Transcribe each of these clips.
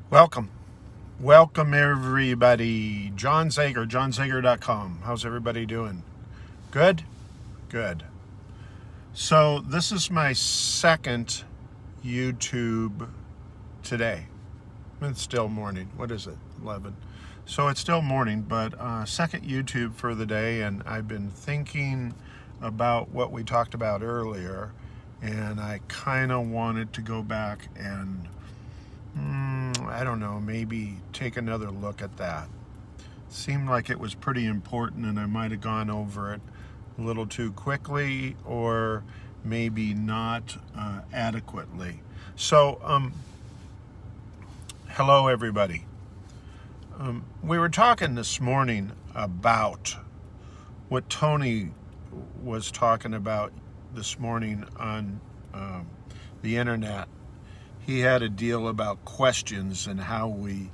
Welcome. Welcome, everybody. John Zager, johnzager.com. How's everybody doing? Good? Good. So, this is my second YouTube today. It's still morning. What is it? 11. So, it's still morning, but second YouTube for the day, and I've been thinking about what we talked about earlier, and I kind of wanted to go back and I don't know, maybe take another look at that. Seemed like it was pretty important and I might have gone over it a little too quickly or maybe not adequately. So, hello everybody. We were talking this morning about what Tony was talking about this morning on the internet. He had a deal about questions and how we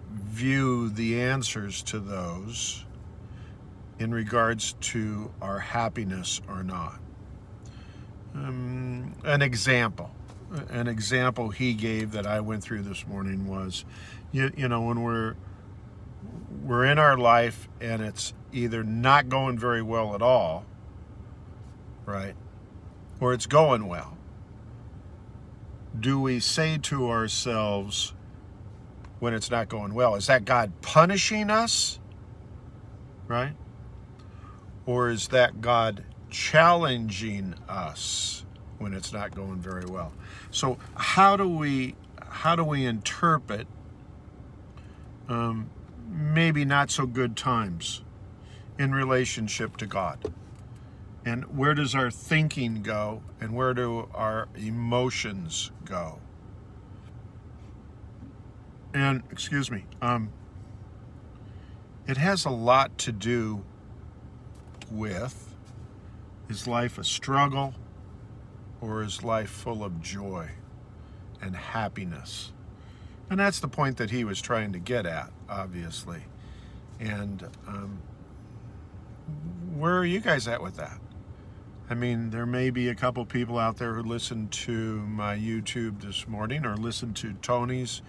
view the answers to those in regards to our happiness or not. An example he gave that I went through this morning was, you know, when we're in our life and it's either not going very well at all, right, or it's going well. Do we say to ourselves when it's not going well, is that God punishing us, right? Or is that God challenging us when it's not going very well? So how do we interpret maybe not so good times in relationship to God? And where does our thinking go? And where do our emotions go? And, excuse me, it has a lot to do with, is life a struggle or is life full of joy and happiness? And that's the point that he was trying to get at, obviously. And where are you guys at with that? I mean, there may be a couple people out there who listened to my YouTube this morning or listened to Tony's.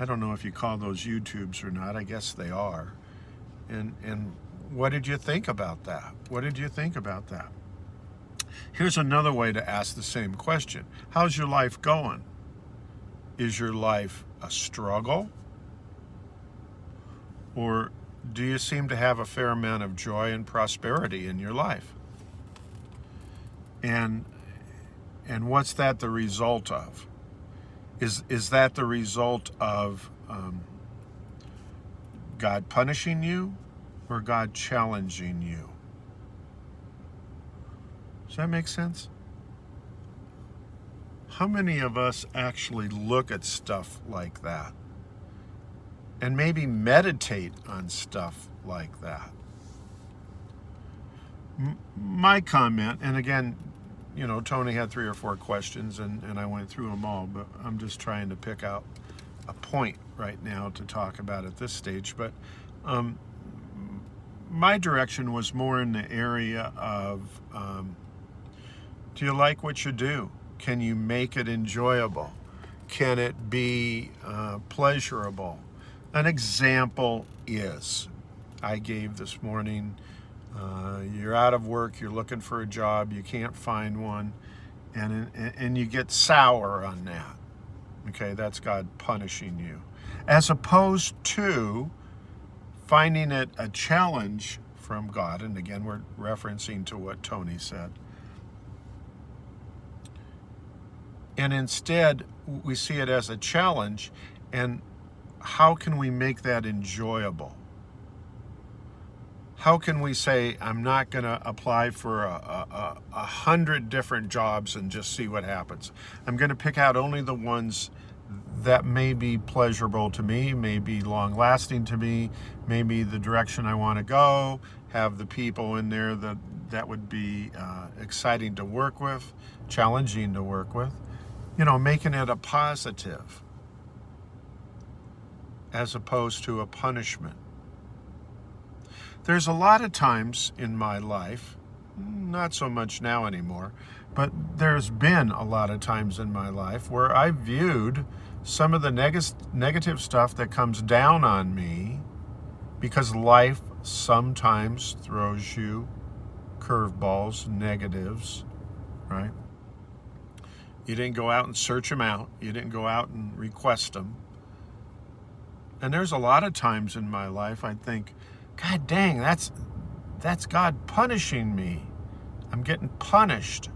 I don't know if you call those YouTubes or not. I guess they are. And what did you think about that? What did you think about that? Here's another way to ask the same question. How's your life going? Is your life a struggle? Or do you seem to have a fair amount of joy and prosperity in your life? And what's that the result of? Is that the result of God punishing you or God challenging you? Does that make sense? How many of us actually look at stuff like that? And maybe meditate on stuff like that. My comment, and again, you know, Tony had 3 or 4 questions and I went through them all, but I'm just trying to pick out a point right now to talk about at this stage. But my direction was more in the area of, do you like what you do? Can you make it enjoyable? Can it be pleasurable? An example is, I gave this morning, you're out of work, you're looking for a job, you can't find one, and you get sour on that. Okay, that's God punishing you. As opposed to finding it a challenge from God, and again, we're referencing to what Tony said. And instead, we see it as a challenge, and how can we make that enjoyable? How can we say, I'm not going to apply for 100 different jobs and just see what happens? I'm going to pick out only the ones that may be pleasurable to me, may be long-lasting to me, maybe the direction I want to go, have the people in there that would be exciting to work with, challenging to work with. You know, making it a positive as opposed to a punishment. There's a lot of times in my life, not so much now anymore, But there's been a lot of times in my life where I viewed some of the negative stuff that comes down on me, because life sometimes throws you curveballs, negatives, right? You didn't go out and search them out. You didn't go out and request them. And there's a lot of times in my life I think, God dang, that's God punishing me. I'm getting punished.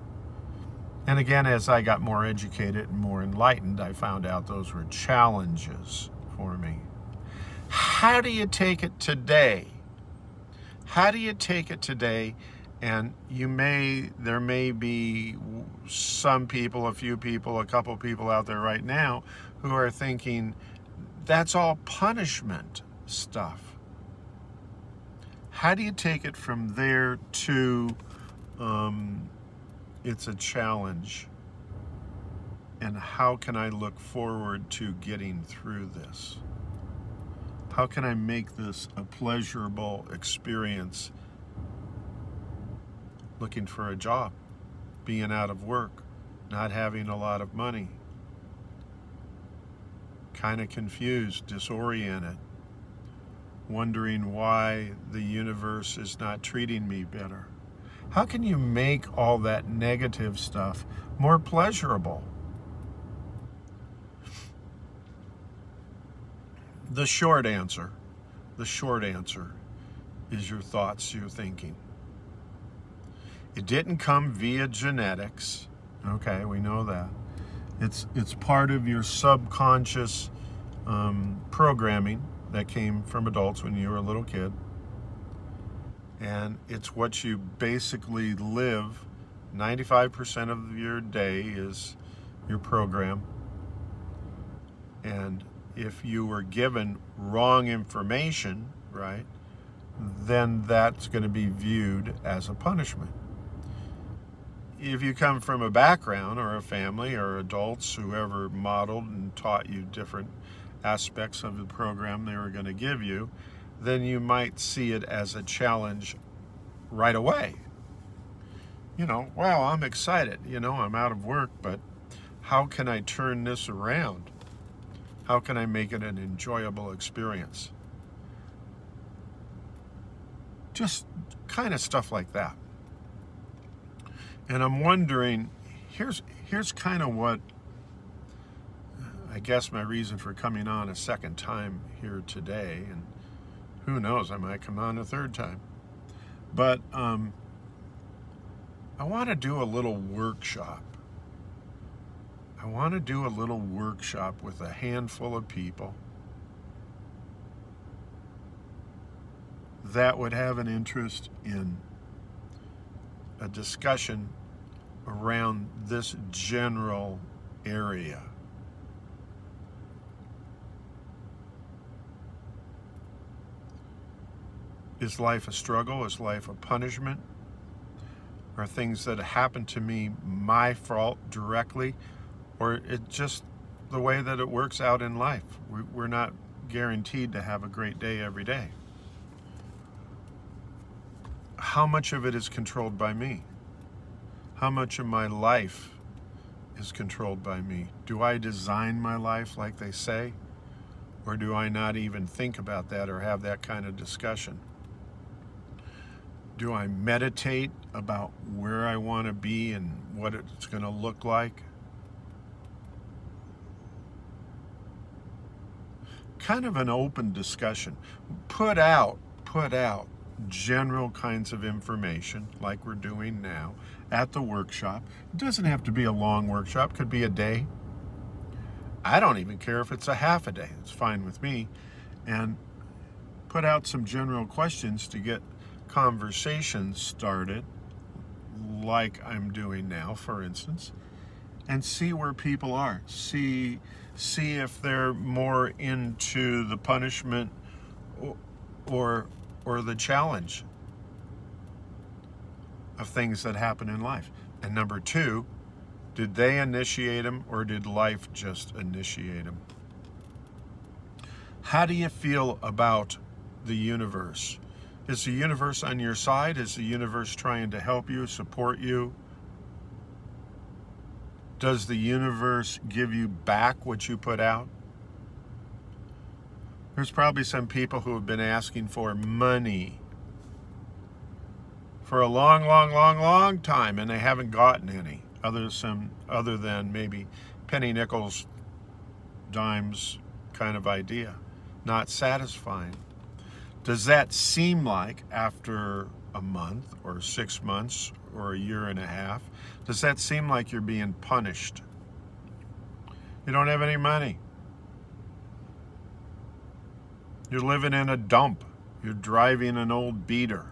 And again, as I got more educated and more enlightened, I found out those were challenges for me. How do you take it today? How do you take it today? And there may be some people, a few people, a couple people out there right now who are thinking, that's all punishment stuff. How do you take it from there to it's a challenge? And how can I look forward to getting through this? How can I make this a pleasurable experience? Looking for a job, being out of work, not having a lot of money, kind of confused, disoriented, wondering why the universe is not treating me better. How can you make all that negative stuff more pleasurable? The short answer is your thoughts, your thinking. It didn't come via genetics. Okay, we know that. It's part of your subconscious programming that came from adults when you were a little kid. And it's what you basically live. 95% of your day is your program. And if you were given wrong information, right, then that's going to be viewed as a punishment. If you come from a background or a family or adults, whoever modeled and taught you different aspects of the program they were going to give you, then you might see it as a challenge right away. Wow, I'm excited. I'm out of work, but how can I turn this around? How can I make it an enjoyable experience? Just kind of stuff like that. And I'm wondering, here's kind of what, I guess, my reason for coming on a second time here today, and who knows, I might come on a third time. But I want to do a little workshop. I want to do a little workshop with a handful of people that would have an interest in a discussion around this general area. Is life a struggle? Is life a punishment? Are things that happen to me my fault directly? Or it's just the way that it works out in life? We're not guaranteed to have a great day every day. How much of it is controlled by me? How much of my life is controlled by me? Do I design my life like they say? Or do I not even think about that or have that kind of discussion? Do I meditate about where I want to be and what it's going to look like? Kind of an open discussion. Put out general kinds of information like we're doing now at the workshop. It doesn't have to be a long workshop, could be a day. I don't even care if it's a half a day, it's fine with me. And put out some general questions to get conversations started, like I'm doing now, for instance, and see where people are. See if they're more into the punishment or the challenge of things that happen in life. And number two, did they initiate them or did life just initiate them? How do you feel about the universe? Is the universe on your side? Is the universe trying to help you, support you? Does the universe give you back what you put out? There's probably some people who have been asking for money for a long, long, long, long time, and they haven't gotten any, other than maybe penny, nickels, dimes kind of idea. Not satisfying. Does that seem like after a month or 6 months or a year and a half, does that seem like you're being punished? You don't have any money. You're living in a dump. You're driving an old beater.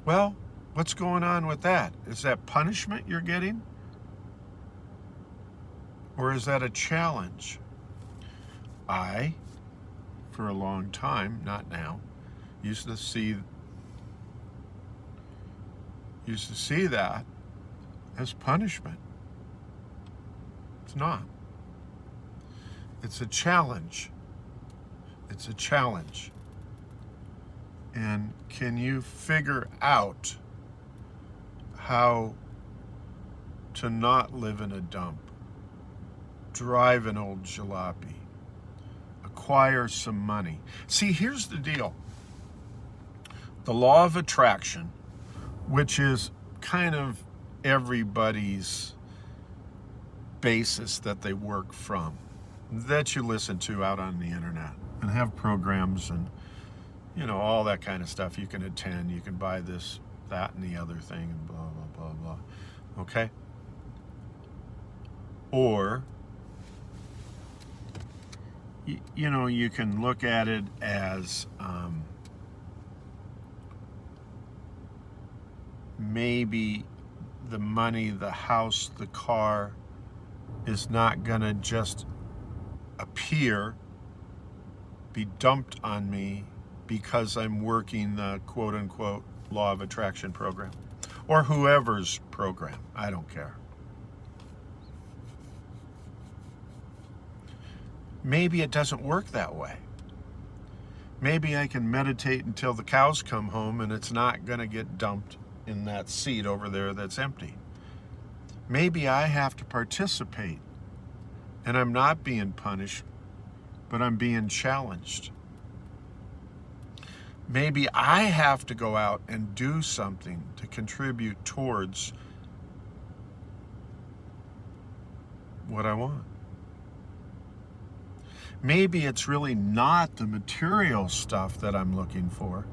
Well, what's going on with that? Is that punishment you're getting? Or is that a challenge? I, for a long time, not now, used to see that as punishment. It's not. It's a challenge. It's a challenge. And can you figure out how to not live in a dump, drive an old jalopy, acquire some money? See, here's the deal. The law of attraction, which is kind of everybody's basis that they work from, that you listen to out on the internet and have programs and, you know, all that kind of stuff you can attend. You can buy this, that, and the other thing, and blah, blah, blah, blah. Okay? Or, you know, you can look at it as maybe the money, the house, the car is not going to just appear, be dumped on me because I'm working the quote-unquote law of attraction program, or whoever's program. I don't care. Maybe it doesn't work that way. Maybe I can meditate until the cows come home and it's not going to get dumped in that seat over there that's empty. Maybe I have to participate and I'm not being punished, but I'm being challenged. Maybe I have to go out and do something to contribute towards what I want. Maybe it's really not the material stuff that I'm looking for,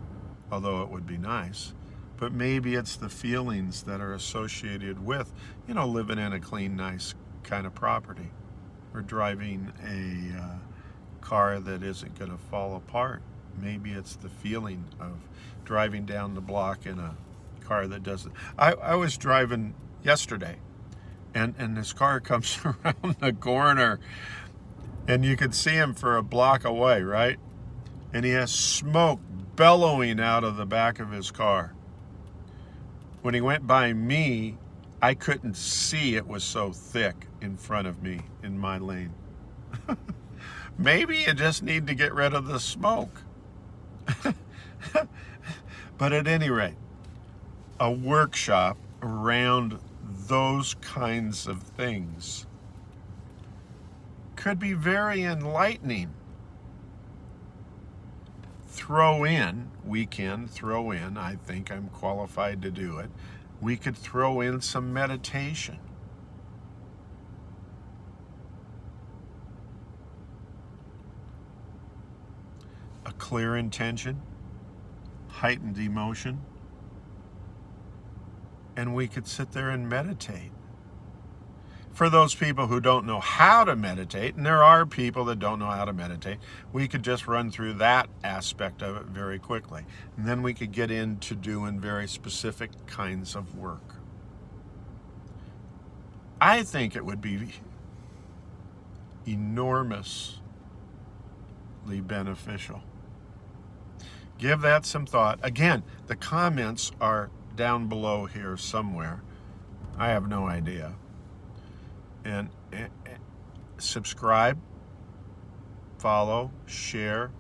although it would be nice, but maybe it's the feelings that are associated with, you know, living in a clean, nice kind of property, or driving a car that isn't going to fall apart. Maybe it's the feeling of driving down the block in a car that doesn't. I was driving yesterday, and this car comes around the corner, and you could see him for a block away, right? And he has smoke bellowing out of the back of his car. When he went by me, I couldn't see, it was so thick in front of me in my lane. Maybe you just need to get rid of the smoke. But at any rate, a workshop around those kinds of things could be very enlightening. We can throw in, I think I'm qualified to do it, we could throw in some meditation. A clear intention, heightened emotion, and we could sit there and meditate. For those people who don't know how to meditate, and there are people that don't know how to meditate, we could just run through that aspect of it very quickly. And then we could get into doing very specific kinds of work. I think it would be enormously beneficial. Give that some thought. Again, the comments are down below here somewhere. I have no idea. And subscribe, follow, share,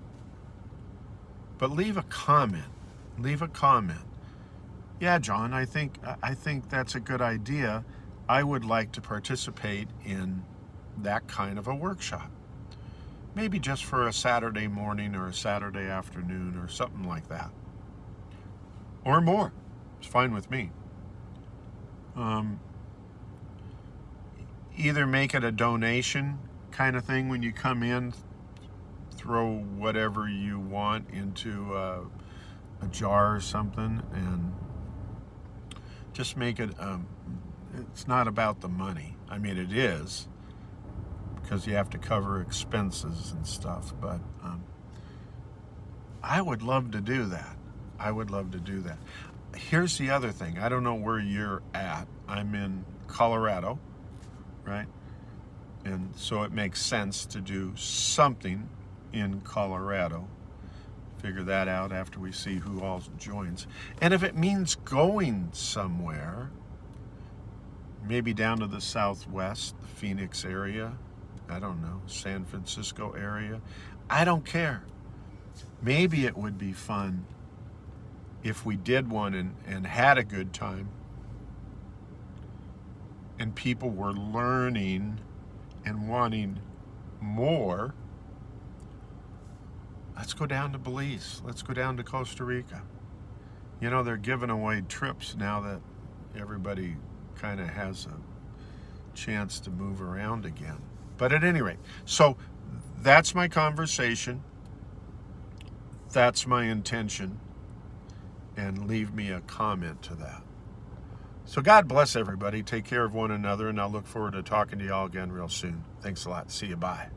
but leave a comment. Leave a comment. Yeah, John, I think that's a good idea. I would like to participate in that kind of a workshop. Maybe just for a Saturday morning or a Saturday afternoon or something like that. Or more. It's fine with me. Either make it a donation kind of thing when you come in, throw whatever you want into a jar or something, and just make it, it's not about the money. I mean, it is, because you have to cover expenses and stuff, but I would love to do that. I would love to do that. Here's the other thing. I don't know where you're at. I'm in Colorado, right? And so it makes sense to do something in Colorado. Figure that out after we see who all joins. And if it means going somewhere, maybe down to the Southwest, the Phoenix area, I don't know, San Francisco area, I don't care. Maybe it would be fun if we did one and had a good time, and people were learning and wanting more. Let's go down to Belize. Let's go down to Costa Rica. You know, they're giving away trips now that everybody kind of has a chance to move around again. But at any rate, so that's my conversation. That's my intention. And leave me a comment to that. So God bless everybody. Take care of one another, and I'll look forward to talking to y'all again real soon. Thanks a lot. See you. Bye.